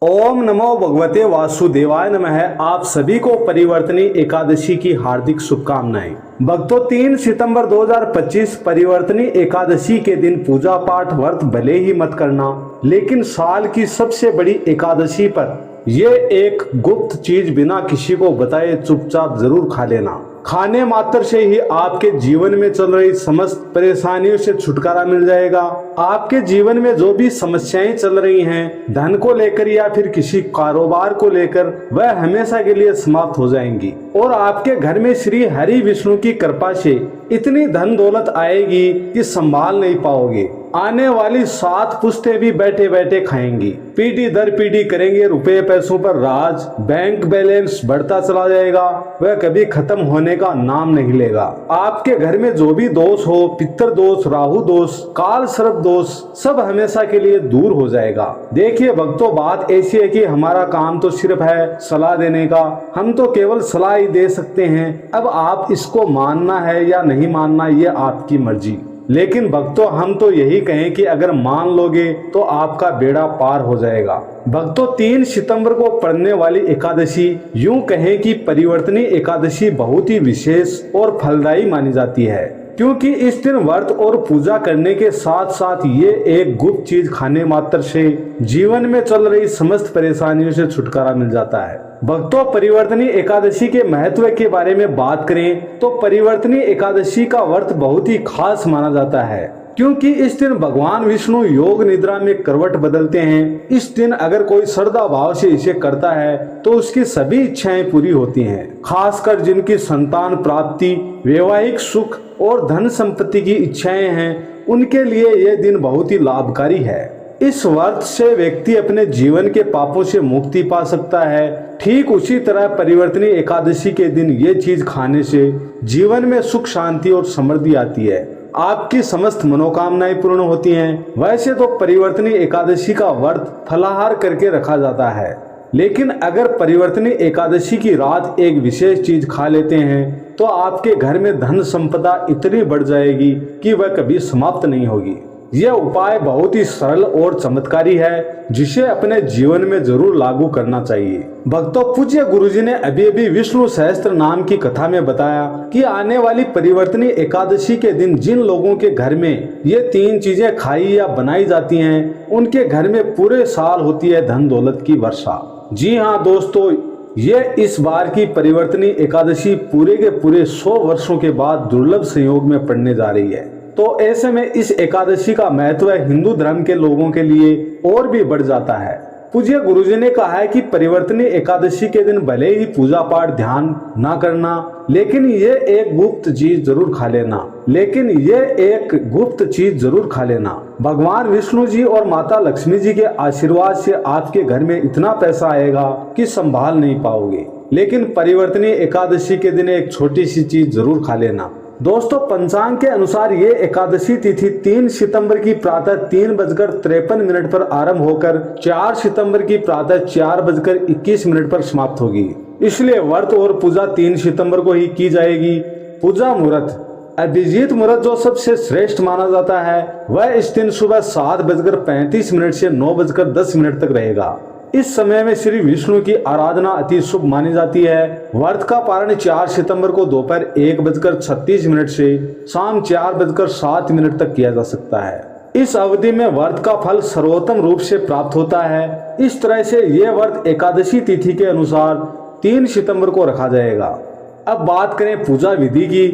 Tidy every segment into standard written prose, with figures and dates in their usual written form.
ओम नमो भगवते वासुदेवाय नमः। आप सभी को परिवर्तनी एकादशी की हार्दिक शुभकामनाएं। भक्तों, 3 सितंबर 2025 परिवर्तनी एकादशी के दिन पूजा पाठ व्रत भले ही मत करना, लेकिन साल की सबसे बड़ी एकादशी पर ये एक गुप्त चीज बिना किसी को बताए चुपचाप जरूर खा लेना। खाने मात्र से ही आपके जीवन में चल रही समस्त परेशानियों से छुटकारा मिल जाएगा। आपके जीवन में जो भी समस्याएं चल रही हैं, धन को लेकर या फिर किसी कारोबार को लेकर, वह हमेशा के लिए समाप्त हो जाएंगी और आपके घर में श्री हरि विष्णु की कृपा से इतनी धन दौलत आएगी कि संभाल नहीं पाओगे। आने वाली 7 पुश्तें भी बैठे बैठे खाएंगी। पीढ़ी दर पीढ़ी करेंगे रुपए पैसों पर राज। बैंक बैलेंस बढ़ता चला जाएगा, वह कभी खत्म होने का नाम नहीं लेगा। आपके घर में जो भी दोष हो, पितृ दोष, राहु दोष, काल सर्प दोष, सब हमेशा के लिए दूर हो जाएगा। देखिए भक्तों, बात ऐसी है कि हमारा काम तो सिर्फ है सलाह देने का। हम तो केवल सलाह ही दे सकते हैं। अब आप इसको मानना है या नहीं मानना, ये आपकी मर्जी। लेकिन भक्तों, हम तो यही कहें कि अगर मान लोगे तो आपका बेड़ा पार हो जाएगा। भक्तों, 3 सितंबर को पड़ने वाली एकादशी यूं कहें कि परिवर्तनी एकादशी बहुत ही विशेष और फलदायी मानी जाती है, क्योंकि इस दिन व्रत और पूजा करने के साथ साथ ये एक गुप्त चीज खाने मात्र से जीवन में चल रही समस्त परेशानियों से छुटकारा मिल जाता है। भक्तों, परिवर्तनी एकादशी के महत्व के बारे में बात करें तो परिवर्तनी एकादशी का व्रत बहुत ही खास माना जाता है, क्योंकि इस दिन भगवान विष्णु योग निद्रा में करवट बदलते हैं। इस दिन अगर कोई श्रद्धा भाव से इसे करता है तो उसकी सभी इच्छाएं पूरी होती हैं। खासकर जिनकी संतान प्राप्ति, वैवाहिक सुख और धन संपत्ति की इच्छाएं हैं, उनके लिए यह दिन बहुत ही लाभकारी है। इस व्रत से व्यक्ति अपने जीवन के पापों से मुक्ति पा सकता है। ठीक उसी तरह परिवर्तनी एकादशी के दिन ये चीज खाने से जीवन में सुख, शांति और समृद्धि आती है। आपकी समस्त मनोकामनाएं पूर्ण होती हैं। वैसे तो परिवर्तनी एकादशी का व्रत फलाहार करके रखा जाता है, लेकिन अगर परिवर्तनी एकादशी की रात एक विशेष चीज खा लेते हैं तो आपके घर में धन संपदा इतनी बढ़ जाएगी कि वह कभी समाप्त नहीं होगी। यह उपाय बहुत ही सरल और चमत्कारी है, जिसे अपने जीवन में जरूर लागू करना चाहिए। भक्तों, पूज्य गुरुजी ने अभी अभी विष्णु सहस्त्र नाम की कथा में बताया कि आने वाली परिवर्तनी एकादशी के दिन जिन लोगों के घर में ये 3 चीजें खाई या बनाई जाती हैं, उनके घर में पूरे साल होती है धन दौलत की वर्षा। जी हाँ दोस्तों, ये इस बार की परिवर्तनी एकादशी पूरे के पूरे 100 वर्षों के बाद दुर्लभ संयोग में पड़ने जा रही है। तो ऐसे में इस एकादशी का महत्व हिंदू धर्म के लोगों के लिए और भी बढ़ जाता है। पूज्य गुरुजी ने कहा है कि परिवर्तनी एकादशी के दिन भले ही पूजा पाठ ध्यान ना करना, लेकिन ये एक गुप्त चीज जरूर खा लेना। भगवान विष्णु जी और माता लक्ष्मी जी के आशीर्वाद से आपके घर में इतना पैसा आएगा कि संभाल नहीं पाओगे। लेकिन परिवर्तनी एकादशी के दिन एक छोटी सी चीज जरूर खा लेना। दोस्तों, पंचांग के अनुसार ये एकादशी तिथि 3 सितंबर की प्रातः 3:53 पर आरंभ होकर 4 सितंबर की प्रातः 4:21 पर समाप्त होगी। इसलिए व्रत और पूजा 3 सितंबर को ही की जाएगी। पूजा मुहूर्त अभिजीत मुहूर्त जो सबसे श्रेष्ठ माना जाता है, वह इस दिन सुबह 7:35 से 9:10 तक रहेगा। इस समय में श्री विष्णु की आराधना अति शुभ मानी जाती है। व्रत का पारण 4 सितंबर को दोपहर 1:36 से शाम 4:07 तक किया जा सकता है। इस अवधि में व्रत का फल सर्वोत्तम रूप से प्राप्त होता है। इस तरह से ये व्रत एकादशी तिथि के अनुसार 3 सितंबर को रखा जाएगा। अब बात करें पूजा विधि की,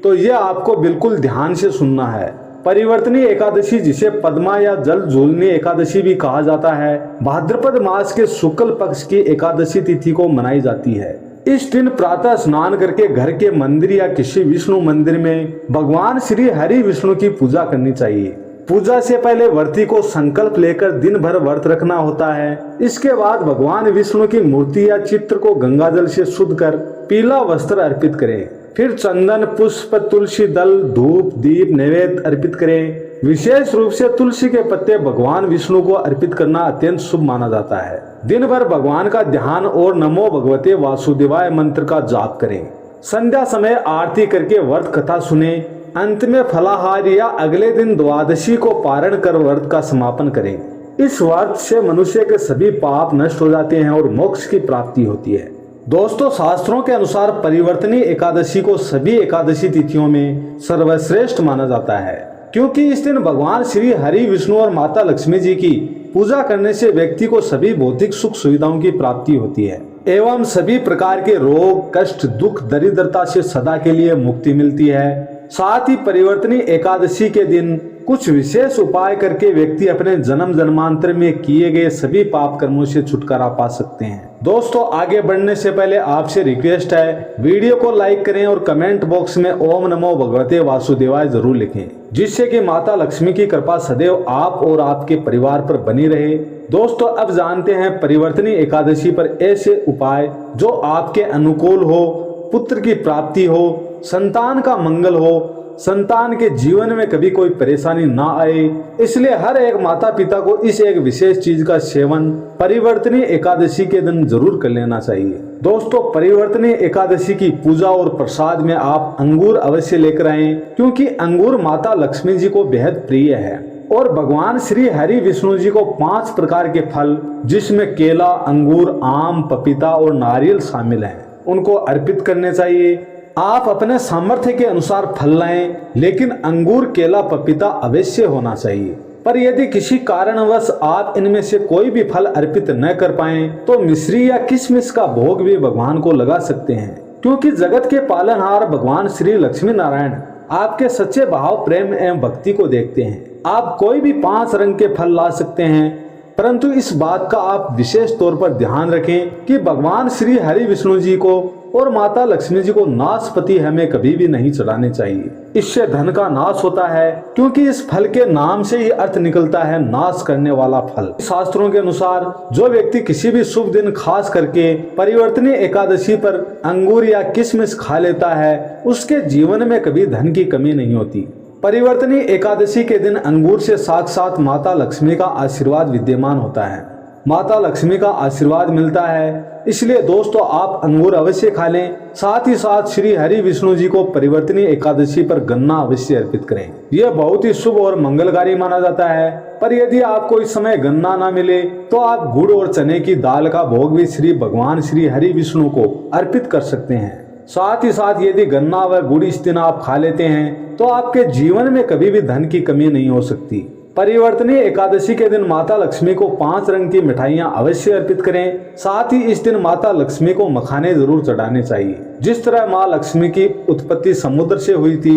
तो ये आपको बिल्कुल ध्यान से सुनना है। परिवर्तनी एकादशी, जिसे पद्मा या जल झूलनी एकादशी भी कहा जाता है, भाद्रपद मास के शुक्ल पक्ष की एकादशी तिथि को मनाई जाती है। इस दिन प्रातः स्नान करके घर के मंदिर या किसी विष्णु मंदिर में भगवान श्री हरि विष्णु की पूजा करनी चाहिए। पूजा से पहले व्रती को संकल्प लेकर दिन भर व्रत रखना होता है। इसके बाद भगवान विष्णु की मूर्ति या चित्र को गंगा जल से शुद्ध कर पीला वस्त्र अर्पित करें। फिर चंदन, पुष्प, तुलसी दल, धूप, दीप नैवेद्य अर्पित करें। विशेष रूप से तुलसी के पत्ते भगवान विष्णु को अर्पित करना अत्यंत शुभ माना जाता है। दिन भर भगवान का ध्यान और नमो भगवते वासुदेवाय मंत्र का जाप करें। संध्या समय आरती करके व्रत कथा सुने। अंत में फलाहार या अगले दिन द्वादशी को पारण कर व्रत का समापन करें। इस व्रत से मनुष्य के सभी पाप नष्ट हो जाते हैं और मोक्ष की प्राप्ति होती है। दोस्तों, शास्त्रों के अनुसार परिवर्तनी एकादशी को सभी एकादशी तिथियों में सर्वश्रेष्ठ माना जाता है, क्योंकि इस दिन भगवान श्री हरि, विष्णु और माता लक्ष्मी जी की पूजा करने से व्यक्ति को सभी भौतिक सुख सुविधाओं की प्राप्ति होती है एवं सभी प्रकार के रोग, कष्ट, दुख, दरिद्रता से सदा के लिए मुक्ति मिलती है। साथ ही परिवर्तनी एकादशी के दिन कुछ विशेष उपाय करके व्यक्ति अपने जन्म जन्मांतर में किए गए सभी पाप कर्मों से छुटकारा पा सकते हैं। दोस्तों, आगे बढ़ने से पहले आपसे रिक्वेस्ट है, वीडियो को लाइक करें और कमेंट बॉक्स में ओम नमो भगवते वासुदेवाय जरूर लिखें, जिससे कि माता लक्ष्मी की कृपा सदैव आप और आपके परिवार पर बनी रहे। दोस्तों, अब जानते हैं परिवर्तनी एकादशी पर ऐसे उपाय जो आपके अनुकूल हो, पुत्र की प्राप्ति हो, संतान का मंगल हो, संतान के जीवन में कभी कोई परेशानी ना आए। इसलिए हर एक माता पिता को इस एक विशेष चीज का सेवन परिवर्तनी एकादशी के दिन जरूर कर लेना चाहिए। दोस्तों, परिवर्तनी एकादशी की पूजा और प्रसाद में आप अंगूर अवश्य लेकर आएं, क्योंकि अंगूर माता लक्ष्मी जी को बेहद प्रिय है और भगवान श्री हरि, विष्णु जी को 5 प्रकार के फल, जिसमें केला, अंगूर, आम, पपीता और नारियल शामिल हैं, उनको अर्पित करने चाहिए। आप अपने सामर्थ्य के अनुसार फल लाएं, लेकिन अंगूर, केला, पपीता अवश्य होना चाहिए। पर यदि किसी कारणवश आप इनमें से कोई भी फल अर्पित न कर पाएं, तो मिश्री या किशमिश का भोग भी भगवान को लगा सकते हैं, क्योंकि जगत के पालनहार भगवान श्री लक्ष्मी नारायण आपके सच्चे भाव, प्रेम एवं भक्ति को देखते हैं। आप कोई भी 5 रंग के फल ला सकते हैं, परंतु इस बात का आप विशेष तौर पर ध्यान रखें कि भगवान श्री हरि, विष्णु जी को और माता लक्ष्मी जी को नाशपति हमें कभी भी नहीं चढ़ाने चाहिए। इससे धन का नाश होता है, क्योंकि इस फल के नाम से ही अर्थ निकलता है नाश करने वाला फल। शास्त्रों के अनुसार जो व्यक्ति किसी भी शुभ दिन खास करके परिवर्तनी एकादशी पर अंगूर या किशमिश खा लेता है, उसके जीवन में कभी धन की कमी नहीं होती। परिवर्तनी एकादशी के दिन अंगूर से साक्षात माता लक्ष्मी का आशीर्वाद विद्यमान होता है, माता लक्ष्मी का आशीर्वाद मिलता है। इसलिए दोस्तों, आप अंगूर अवश्य खा लें। साथ ही साथ श्री हरि, विष्णु जी को परिवर्तनी एकादशी पर गन्ना अवश्य अर्पित करें। यह बहुत ही शुभ और मंगलकारी माना जाता है। पर यदि आपको इस समय गन्ना ना मिले, तो आप गुड़ और चने की दाल का भोग भी श्री भगवान श्री हरि, विष्णु को अर्पित कर सकते हैं। साथ ही साथ यदि गन्ना व गुड़ इस दिन आप खा लेते हैं, तो आपके जीवन में कभी भी धन की कमी नहीं हो सकती। परिवर्तनी एकादशी के दिन माता लक्ष्मी को 5 रंग की मिठाइयां अवश्य अर्पित करें। साथ ही इस दिन माता लक्ष्मी को मखाने जरूर चढ़ाने चाहिए। जिस तरह माँ लक्ष्मी की उत्पत्ति समुद्र से हुई थी,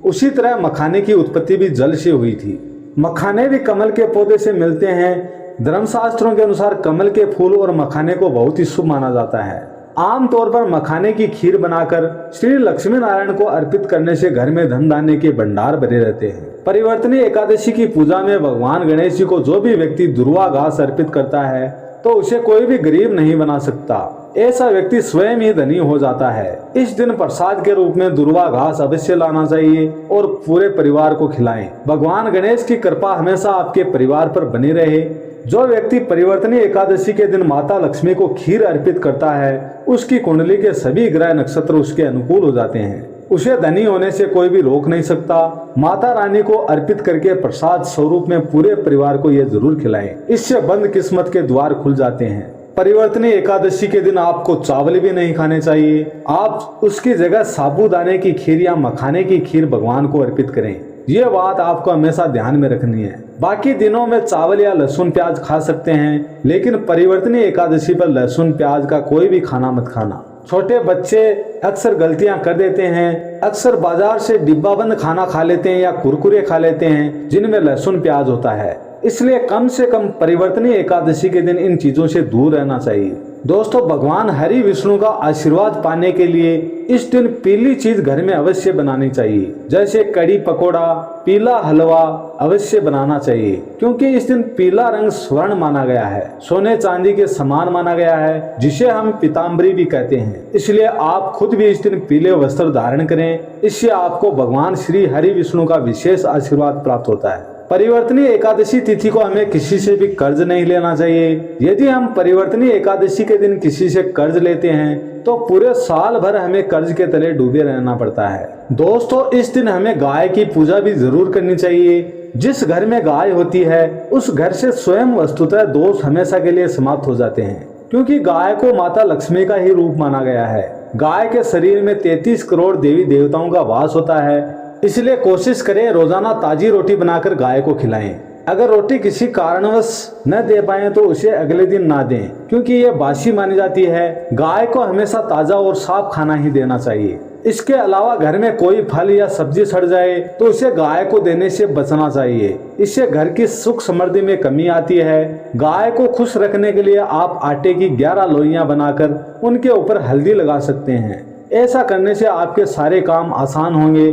उसी तरह मखाने की उत्पत्ति भी जल से हुई थी। मखाने भी कमल के पौधे से मिलते हैं। धर्मशास्त्रों के अनुसार कमल के फूल और मखाने को बहुत ही शुभ माना जाता है। आमतौर पर मखाने की खीर बनाकर श्री लक्ष्मी नारायण को अर्पित करने से घर में धन धान्य के भंडार भरे रहते हैं। परिवर्तनी एकादशी की पूजा में भगवान गणेश जी को जो भी व्यक्ति दुर्वा घास अर्पित करता है, तो उसे कोई भी गरीब नहीं बना सकता। ऐसा व्यक्ति स्वयं ही धनी हो जाता है। इस दिन प्रसाद के रूप में दुर्वा घास अवश्य लाना चाहिए और पूरे परिवार को खिलाएं। भगवान गणेश की कृपा हमेशा आपके परिवार पर बनी रहे। जो व्यक्ति परिवर्तनी एकादशी के दिन माता लक्ष्मी को खीर अर्पित करता है, उसकी कुंडली के सभी ग्रह नक्षत्र उसके अनुकूल हो जाते हैं। उसे धनी होने से कोई भी रोक नहीं सकता। माता रानी को अर्पित करके प्रसाद स्वरूप में पूरे परिवार को यह जरूर खिलाएं। इससे बंद किस्मत के द्वार खुल जाते हैं। परिवर्तनी एकादशी के दिन आपको चावल भी नहीं खाने चाहिए। आप उसकी जगह साबूदाने की खीर या मखाने की खीर भगवान को अर्पित करें। ये बात आपको हमेशा ध्यान में रखनी है। बाकी दिनों में चावल या लहसुन प्याज खा सकते हैं, लेकिन परिवर्तनी एकादशी पर लहसुन प्याज का कोई भी खाना मत खाना। छोटे बच्चे अक्सर गलतियां कर देते हैं। अक्सर बाजार से डिब्बाबंद खाना खा लेते हैं या कुरकुरे खा लेते हैं जिनमें लहसुन प्याज होता है। इसलिए कम से कम परिवर्तनी एकादशी के दिन इन चीजों से दूर रहना चाहिए। दोस्तों, भगवान हरि, विष्णु का आशीर्वाद पाने के लिए इस दिन पीली चीज घर में अवश्य बनानी चाहिए, जैसे कड़ी पकोड़ा, पीला हलवा अवश्य बनाना चाहिए, क्योंकि इस दिन पीला रंग स्वर्ण माना गया है, सोने चांदी के समान माना गया है, जिसे हम पीताम्बरी भी कहते हैं। इसलिए आप खुद भी इस दिन पीले वस्त्र धारण करें। इससे आपको भगवान श्री हरि, विष्णु का विशेष आशीर्वाद प्राप्त होता है। परिवर्तनी एकादशी तिथि को हमें किसी से भी कर्ज नहीं लेना चाहिए। यदि हम परिवर्तनी एकादशी के दिन किसी से कर्ज लेते हैं, तो पूरे साल भर हमें कर्ज के तले डूबे रहना पड़ता है। दोस्तों, इस दिन हमें गाय की पूजा भी जरूर करनी चाहिए। जिस घर में गाय होती है उस घर से स्वयं वस्तुतः दोष हमेशा के लिए समाप्त हो जाते हैं, क्योंकि गाय को माता लक्ष्मी का ही रूप माना गया है। गाय के शरीर में 33 करोड़ देवी देवताओं का वास होता है, इसलिए कोशिश करें रोजाना ताजी रोटी बनाकर गाय को खिलाएं। अगर रोटी किसी कारणवश न दे पाए तो उसे अगले दिन ना दें, क्योंकि ये बासी मानी जाती है। गाय को हमेशा ताजा और साफ खाना ही देना चाहिए। इसके अलावा घर में कोई फल या सब्जी सड़ जाए तो उसे गाय को देने से बचना चाहिए। इससे घर की सुख समृद्धि में कमी आती है। गाय को खुश रखने के लिए आप आटे की 11 लोइयां बनाकर उनके ऊपर हल्दी लगा सकते हैं। ऐसा करने से आपके सारे काम आसान होंगे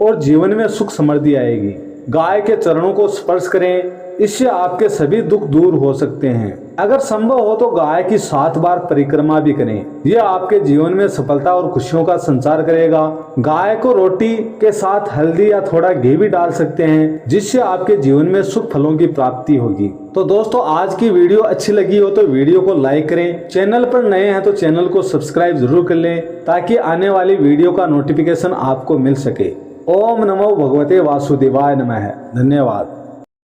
और जीवन में सुख समृद्धि आएगी। गाय के चरणों को स्पर्श करें, इससे आपके सभी दुख दूर हो सकते हैं। अगर संभव हो तो गाय की 7 बार परिक्रमा भी करें। यह आपके जीवन में सफलता और खुशियों का संचार करेगा। गाय को रोटी के साथ हल्दी या थोड़ा घी भी डाल सकते हैं, जिससे आपके जीवन में सुख फलों की प्राप्ति होगी। तो दोस्तों, आज की वीडियो अच्छी लगी हो तो वीडियो को लाइक करें। चैनल पर नए हैं तो चैनल को सब्सक्राइब जरूर कर लें, ताकि आने वाली वीडियो का नोटिफिकेशन आपको मिल सके। ओम नमो भगवते वासुदेवाय नमः। धन्यवाद।